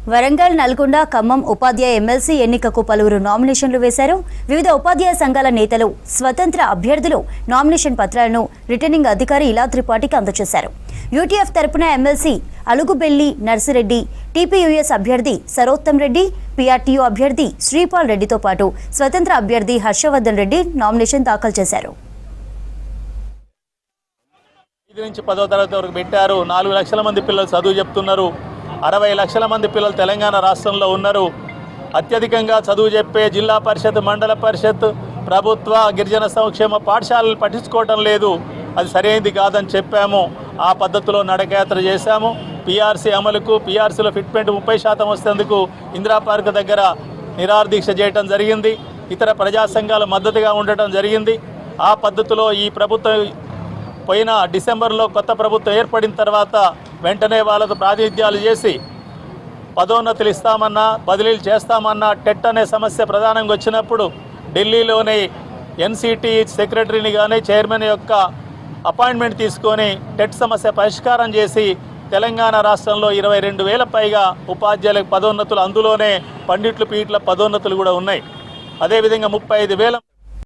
వరంగల్, నల్గొండ, ఖమ్మం ఉపాధ్యాయ MLC ఎన్నికకు పలువురు నామినేషన్లు వేశారు. వివిధ ఉపాధ్యాయ సంఘాల నేతలు, స్వతంత్ర అభ్యర్థులు నామినేషన్ పత్రాలను రిటర్నింగ్ అధికారి ఇలా త్రిపాఠికి అందజేశారు. యూటీఎఫ్ తరపున ఎమ్మెల్సీ అలుగుబెల్లి నర్సిరెడ్డి, టీపీయూఎస్ అభ్యర్థి సరోత్తం రెడ్డి, పీఆర్టీయూ అభ్యర్థి శ్రీపాల్ రెడ్డితో పాటు స్వతంత్ర అభ్యర్థి హర్షవర్ధన్ రెడ్డి నామినేషన్ దాఖలు చేశారు. 5 నుంచి 10వ తరగతి వరకు పెట్టారు. 4 లక్షల మంది పిల్లలు చదువు చెప్తున్నారు. 60 లక్షల మంది పిల్లలు తెలంగాణ రాష్ట్రంలో ఉన్నారు. అత్యధికంగా చదువు చెప్పే జిల్లా పరిషత్, మండల పరిషత్, ప్రభుత్వ గిరిజన సంక్షేమ పాఠశాలలు పట్టించుకోవటం లేదు. అది సరైనది కాదని చెప్పాము. ఆ పద్ధతిలో నడకయాత్ర చేశాము. పీఆర్సీ అమలుకు, పీఆర్సీలో ఫిట్మెంట్ 30% వస్తేందుకు ఇందిరా పార్క్ దగ్గర నిరాహారదీక్ష చేయటం జరిగింది. ఇతర ప్రజా సంఘాల మద్దతుగా ఉండటం జరిగింది. ఆ పద్ధతిలో ఈ ప్రభుత్వం పోయిన డిసెంబర్లో కొత్త ప్రభుత్వం ఏర్పడిన తర్వాత వెంటనే వాళ్ళతో ప్రాతినిధ్యాలు చేసి పదోన్నతులు ఇస్తామన్నా, బదిలీలు చేస్తామన్నా టెట్ అనే సమస్య ప్రధానంగా వచ్చినప్పుడు ఢిల్లీలోని ఎన్సిటి సెక్రటరీని కానీ చైర్మన్ యొక్క అపాయింట్మెంట్ తీసుకొని టెట్ సమస్య పరిష్కారం చేసి తెలంగాణ రాష్ట్రంలో 22,000 పైగా ఉపాధ్యాయులకు పదోన్నతులు, అందులోనే పండిట్లు, పీట్ల పదోన్నతులు కూడా ఉన్నాయి. అదేవిధంగా 35,000